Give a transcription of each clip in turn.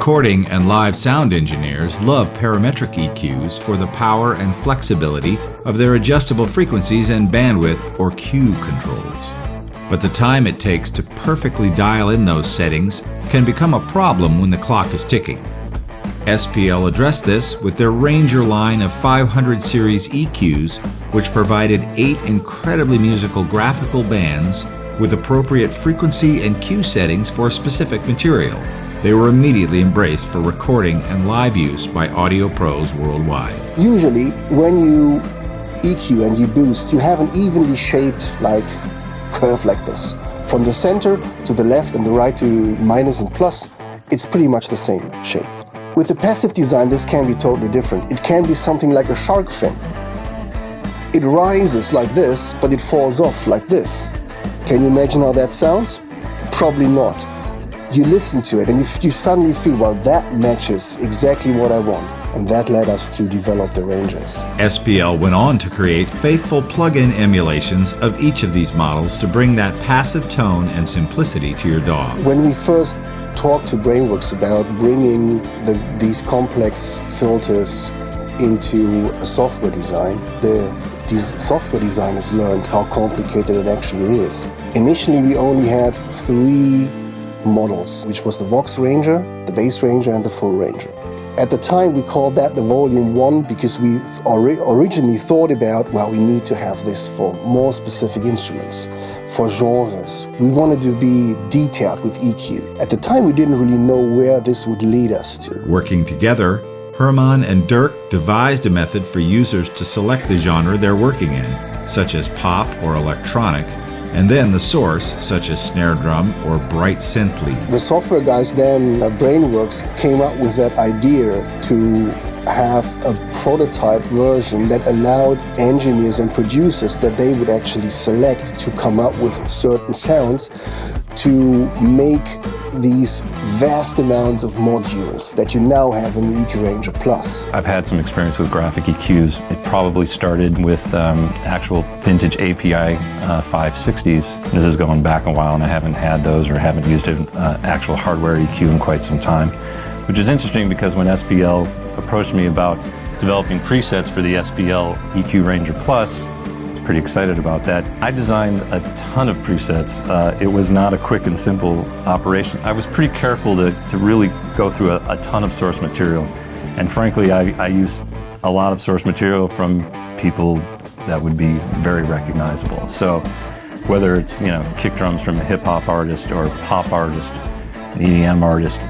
Recording and live sound engineers love parametric EQs for the power and flexibility of their adjustable frequencies and bandwidth or Q controls. But the time it takes to perfectly dial in those settings can become a problem when the clock is ticking. SPL addressed this with their Ranger line of 500 series EQs, which provided 8 incredibly musical graphical bands with appropriate frequency and Q settings for a specific material. They were immediately embraced for recording and live use by audio pros worldwide. Usually, when you EQ and you boost, you have an evenly shaped curve like this. From the center to the left and the right to minus and plus, it's pretty much the same shape. With the passive design, this can be totally different. It can be something like a shark fin. It rises like this, but it falls off like this. Can you imagine how that sounds? Probably not. You listen to it and you suddenly feel, well, that matches exactly what I want. And that led us to develop the Rangers. SPL went on to create faithful plug-in emulations of each of these models to bring that passive tone and simplicity to your DAW. When we first talked to Brainworks about bringing these complex filters into a software design, these software designers learned how complicated it actually is. Initially, we only had 3 models, which was the Vox Ranger, the Bass Ranger, and the Full Ranger. At the time, we called that the Volume 1 because we originally thought about, well, we need to have this for more specific instruments, for genres. We wanted to be detailed with EQ. At the time, we didn't really know where this would lead us to. Working together, Herman and Dirk devised a method for users to select the genre they're working in, such as pop or electronic, and then the source, such as snare drum or bright synth lead. The software guys then at Brainworks came up with that idea to have a prototype version that allowed engineers and producers that they would actually select to come up with certain sounds to make these vast amounts of modules that you now have in the EQ Ranger Plus. I've had some experience with graphic EQs. It probably started with actual vintage API 560s. This is going back a while and I haven't had those or haven't used an actual hardware EQ in quite some time, which is interesting because when SPL approached me about developing presets for the SPL EQ Ranger Plus, pretty excited about that. I designed a ton of presets. It was not a quick and simple operation. I was pretty careful to really go through a ton of source material. And frankly, I used a lot of source material from people that would be very recognizable. So whether it's, kick drums from a hip hop artist or a pop artist, an EDM artist,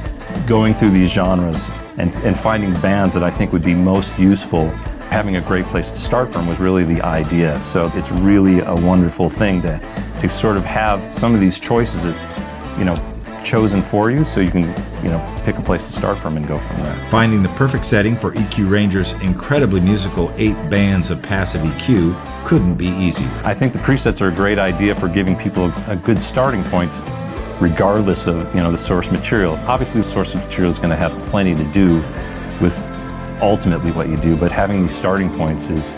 going through these genres and finding bands that I think would be most useful. Having a great place to start from was really the idea. So it's really a wonderful thing to sort of have some of these choices chosen for you so you can, pick a place to start from and go from there. Finding the perfect setting for EQ Ranger's incredibly musical 8 bands of passive EQ couldn't be easier. I think the presets are a great idea for giving people a good starting point regardless of, the source material. Obviously the source material is going to have plenty to do with ultimately what you do, but having these starting points is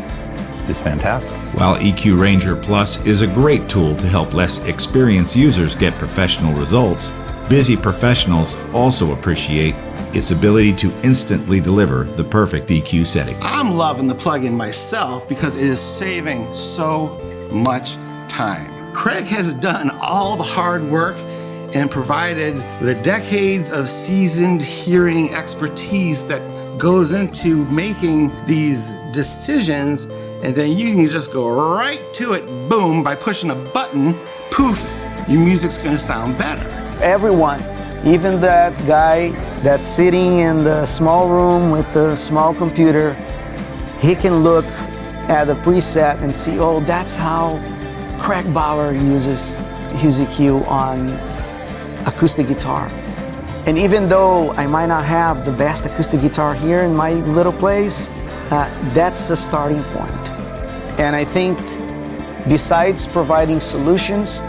fantastic. While EQ Ranger Plus is a great tool to help less experienced users get professional results, busy professionals also appreciate its ability to instantly deliver the perfect EQ setting. I'm loving the plugin myself because it is saving so much time. Craig has done all the hard work and provided the decades of seasoned hearing expertise that goes into making these decisions, and then you can just go right to it, boom, by pushing a button, poof, your music's gonna sound better. Everyone, even that guy that's sitting in the small room with the small computer, he can look at the preset and see, oh, that's how Craig Bauer uses his EQ on acoustic guitar. And even though I might not have the best acoustic guitar here in my little place, that's a starting point. And I think besides providing solutions,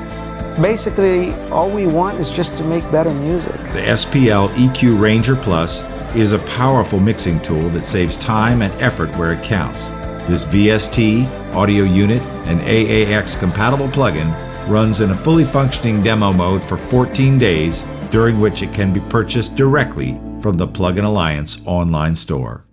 basically all we want is just to make better music. The SPL EQ Ranger Plus is a powerful mixing tool that saves time and effort where it counts. This VST, audio unit, and AAX compatible plugin runs in a fully functioning demo mode for 14 days, during which it can be purchased directly from the Plugin Alliance online store.